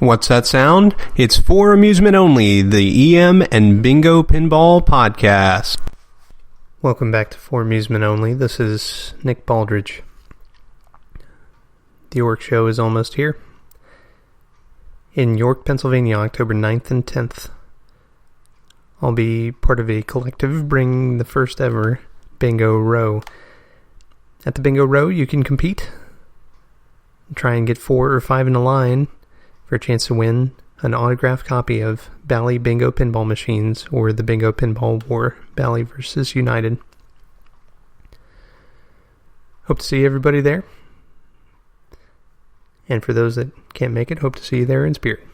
What's that sound? It's For Amusement Only, the EM and Bingo Pinball Podcast. Welcome back to For Amusement Only. This is Nick Baldridge. The York Show is almost here. In York, Pennsylvania, October 9th and 10th. I'll be part of a collective bringing the first ever Bingo Row. At the Bingo Row, you can compete. Try and get 4 or 5 in a line for a chance to win an autographed copy of Bally Bingo Pinball Machines or the Bingo Pinball War, Bally versus United. Hope to see everybody there. And for those that can't make it, hope to see you there in spirit.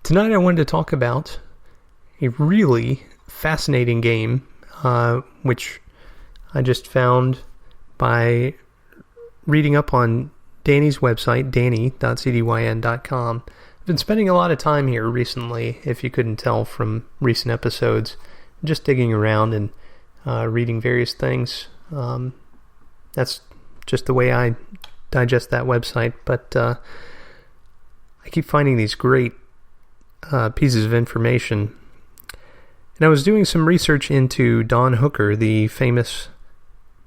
Tonight I wanted to talk about a really fascinating game, which I just found by reading up on Danny's website, danny.cdyn.com. I've been spending a lot of time here recently, if you couldn't tell from recent episodes, just digging around and reading various things. That's just the way I digest that website, but I keep finding these great pieces of information. And I was doing some research into Don Hooker, the famous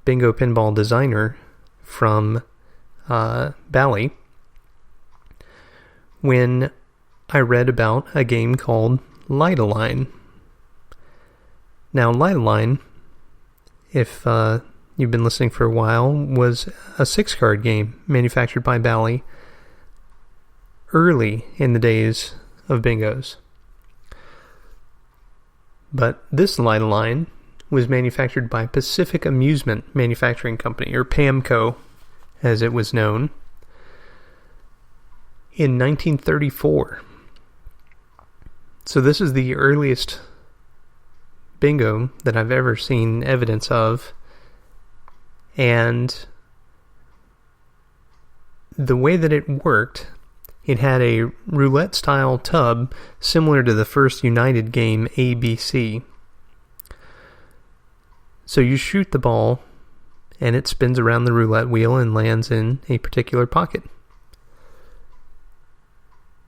bingo pinball designer from Bally, when I read about a game called Lite-A-Line. Now, Lite-A-Line, if you've been listening for a while, was a 6-card game manufactured by Bally early in the days of bingos. But this Lite-A-Line was manufactured by Pacific Amusement Manufacturing Company, or Pamco, as it was known, in 1934. So this is the earliest bingo that I've ever seen evidence of, and the way that it worked, it had a roulette-style tub similar to the first United game, ABC. So you shoot the ball, and it spins around the roulette wheel and lands in a particular pocket.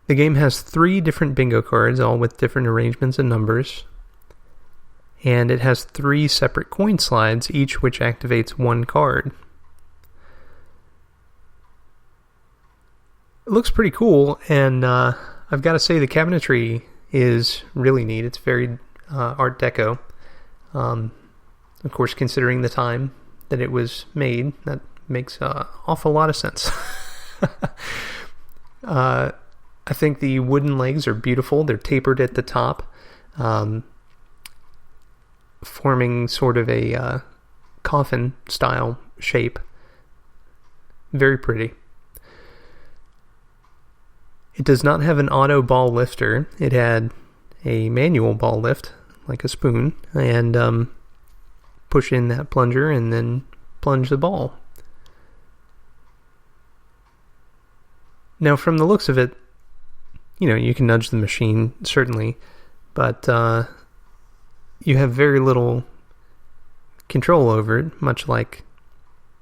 The game has 3 different bingo cards, all with different arrangements and numbers, and it has 3 separate coin slides, each which activates 1 card. It looks pretty cool, and I've got to say the cabinetry is really neat. It's very Art Deco. Of course, considering the time that it was made, that makes an awful lot of sense. I think the wooden legs are beautiful. They're tapered at the top, forming sort of a coffin-style shape. Very pretty. It does not have an auto ball lifter. It had a manual ball lift, like a spoon, and push in that plunger and then plunge the ball. Now, from the looks of it, you can nudge the machine, certainly, but you have very little control over it, much like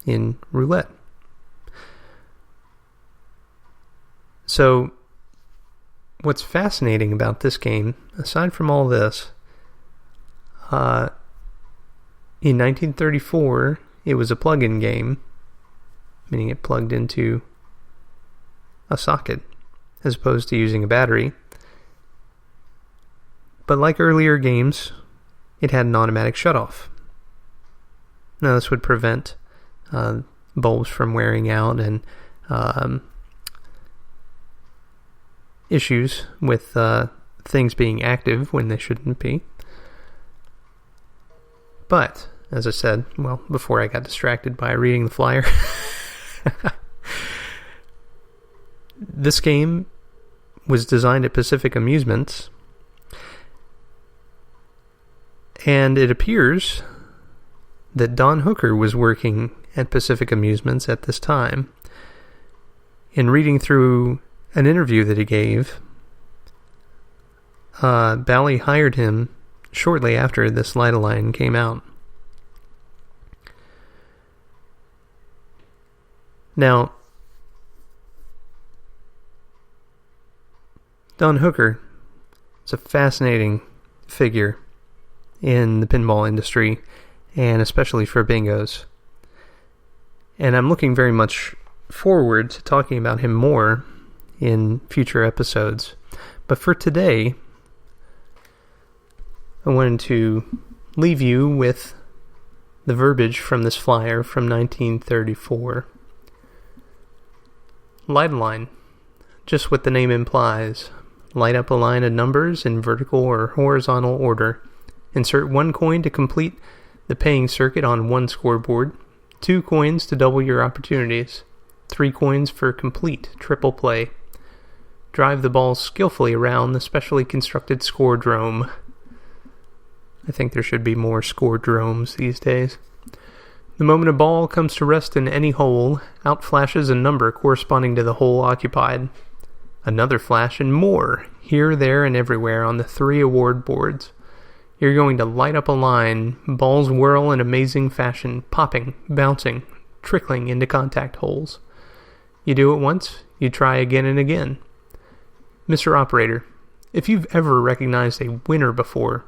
in roulette. So, what's fascinating about this game, aside from all this, in 1934, it was a plug-in game, meaning it plugged into a socket, as opposed to using a battery. But like earlier games, it had an automatic shutoff. Now, this would prevent bulbs from wearing out and issues with things being active when they shouldn't be. But, as I said, before I got distracted by reading the flyer, this game was designed at Pacific Amusements, and it appears that Don Hooker was working at Pacific Amusements at this time. In reading through an interview that he gave, Bally hired him shortly after this Lite-A-Line came out. Now, Don Hooker is a fascinating figure in the pinball industry, and especially for bingos. And I'm looking very much forward to talking about him more in future episodes. But for today, I wanted to leave you with the verbiage from this flyer from 1934. Lite-A-Line, just what the name implies. Light up a line of numbers in vertical or horizontal order. Insert 1 coin to complete the paying circuit on 1 scoreboard, 2 coins to double your opportunities, 3 coins for complete triple play. Drive the ball skillfully around the specially constructed score-drome. I think there should be more score-dromes these days. The moment a ball comes to rest in any hole, out flashes a number corresponding to the hole occupied. Another flash and more, here, there, and everywhere on the 3 award boards. You're going to light up a line, balls whirl in amazing fashion, popping, bouncing, trickling into contact holes. You do it once, you try again and again. Mr. Operator, if you've ever recognized a winner before,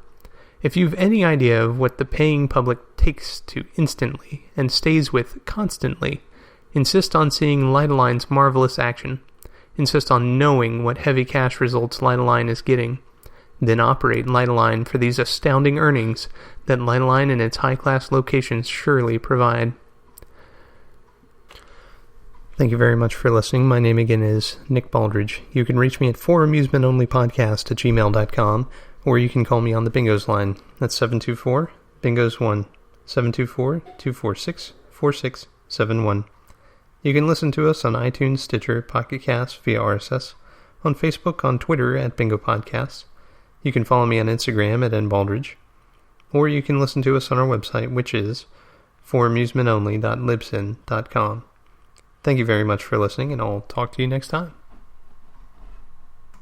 if you've any idea of what the paying public takes to instantly and stays with constantly, insist on seeing Lite-A-Line's marvelous action. Insist on knowing what heavy cash results Lite-A-Line is getting. Then operate Lite-A-Line for these astounding earnings that Lite-A-Line and its high-class locations surely provide. Thank you very much for listening. My name again is Nick Baldridge. You can reach me at foramusementonlypodcast@gmail.com, or you can call me on the Bingos line. That's 724-BINGOS1, 724-246-4671. You can listen to us on iTunes, Stitcher, Pocket Casts via RSS, on Facebook, on Twitter at Bingo Podcasts. You can follow me on Instagram at nbaldridge, or you can listen to us on our website, which is foramusementonly.libsyn.com. Thank you very much for listening, and I'll talk to you next time.